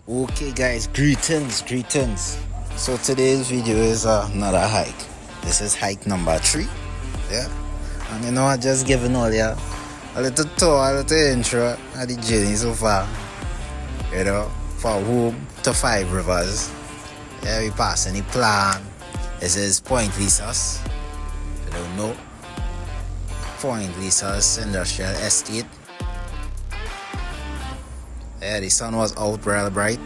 Okay guys, greetings. So today's video is another hike. This is hike number 3. Yeah. And you know, I just giving all you a little tour, a little intro of the journey so far. You know, from home to Five Rivers. Yeah, we passing the plan. This is Point Lisas. If you don't know, Point Lisas Industrial Estate. Yeah, the sun was out real bright.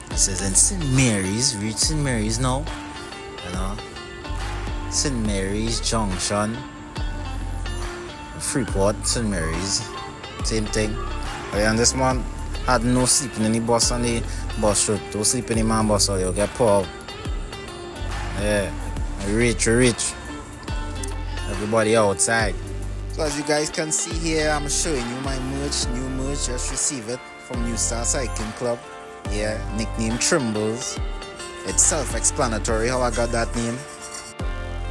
This is in St. Mary's. We reached St. Mary's now. You know, St. Mary's Junction, Freeport, St. Mary's, same thing. But yeah, and this man had no sleeping in the bus on the bus route. Don't sleep in the man bus or you'll get pulled out. Yeah, we reach. Everybody outside. So as you guys can see here, I'm showing you my merch, new merch. Just received it from New Star Cycling Club. Yeah, nickname Trimbles. It's self-explanatory how I got that name.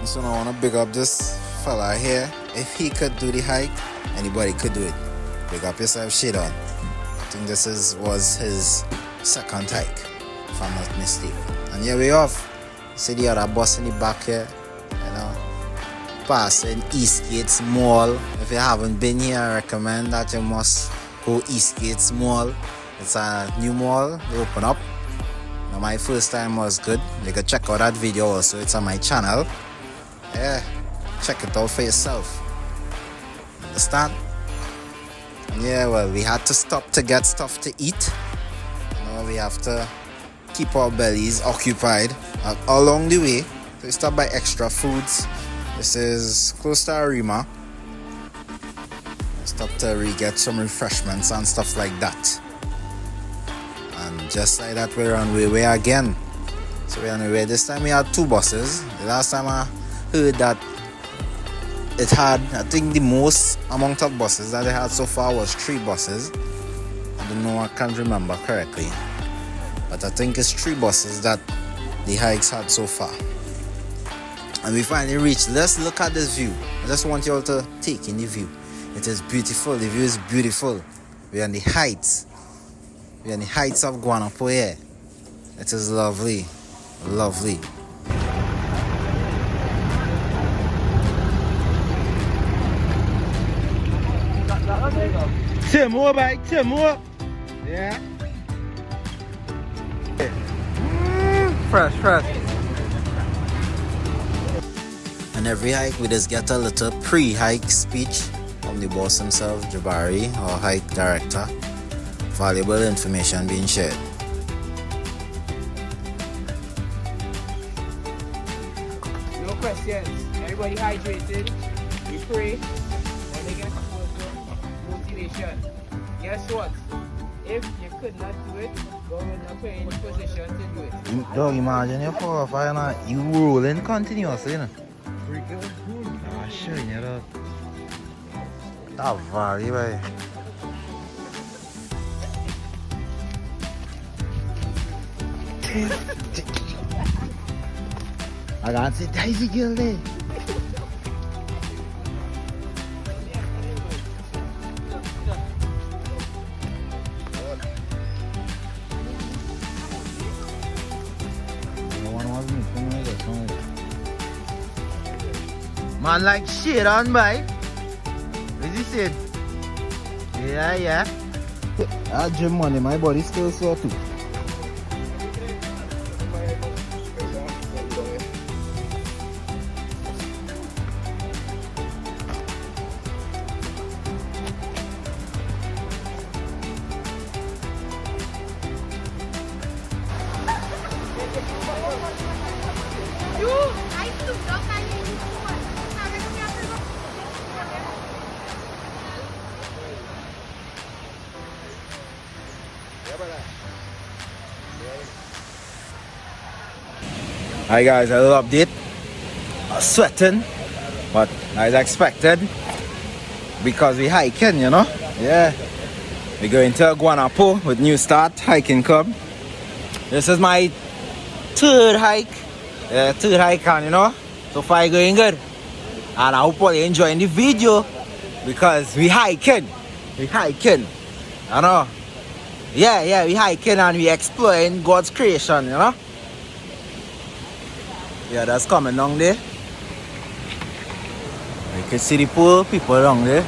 So now I want to big up this fella here. If he could do the hike, anybody could do it. Big up yourself, Shadon. I think this was his second hike, if I'm not mistaken. And here we off. See the other bus in the back here, you know. Passing Eastgate Mall. If you haven't been here, I recommend that you must go Eastgate Mall. It's a new mall, they open up. Now my first time was good. You can check out that video also, it's on my channel. Yeah, check it out for yourself. Understand? Yeah, well, we had to stop to get stuff to eat. You know, we have to keep our bellies occupied along the way. So we stop by Extra Foods. This is close to Arima. Stop to get some refreshments and stuff like that. And just like that, we're on our way again. So we're on our way. This time we had 2 buses. The last time I heard that it had, I think the most amount of buses that they had so far was 3 buses. I don't know, I can't remember correctly. But I think it's 3 buses that the hikes had so far. And we finally reached. Let's look at this view. I just want you all to take in the view. It is beautiful. The view is beautiful. We're on the heights. We're on the heights of Guanapo here. It is lovely. Lovely. Two more, bike, 2 more. Yeah. Fresh. And every hike we just get a little pre-hike speech from the boss himself, Jabari, our hike director. Valuable information being shared. No questions. Everybody hydrated. We pray. And they get motivation. Guess what? If you could not do it, go in a position to do it. Dog, imagine you fall off and you rolling continuously, you know. Ah, sure, you know. That valley, boy. I can't see Daisy girl there. Man like shit on by. What is it? Yeah. I gym money, my body still sore too. Hi guys, a little update. Sweating, but as expected, because we hiking, you know. Yeah, we're going to Guanapo with New Start Hiking Club. This is my 3rd hike. Yeah, 3rd hike, and you know, so far going good. And I hope you're enjoying the video because we hiking. I know. Yeah, we hiking and we exploring God's creation, you know? Yeah, that's coming down there. You can see the pool, people down there.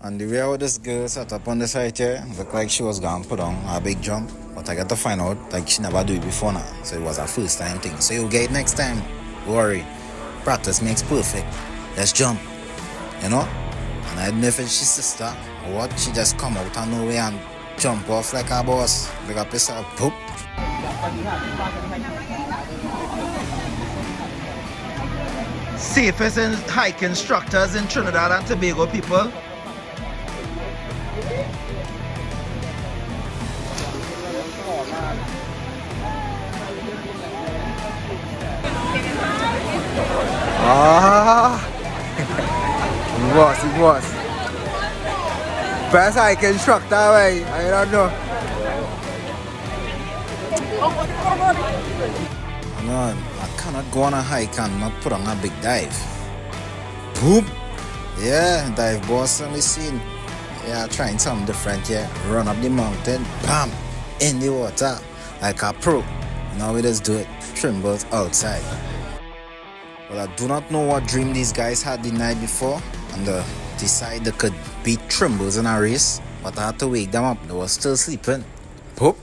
And the way how this girl sat up on the side here, looked like she was going to put on a big jump. But I got to find out, like, she never do it before now. So it was her first time thing. So you'll get it next time. Don't worry. Practice makes perfect. Let's jump. You know? And I don't know if it's his sister or what. She just come out of nowhere and jump off like a boss. Like a piece of poop. Safest hike instructors in Trinidad and Tobago, people. Ah, it was. Best hike instructor, way. I don't know. Man, I cannot go on a hike and not put on a big dive. Boom! Yeah, dive boss on the scene. Yeah, trying something different here. Run up the mountain, bam! In the water. Like a pro. Now we just do it. Trimbles outside. Well, I do not know what dream these guys had the night before. And decide they could beat Trimbles in a race. But I had to wake them up. They were still sleeping. Poop!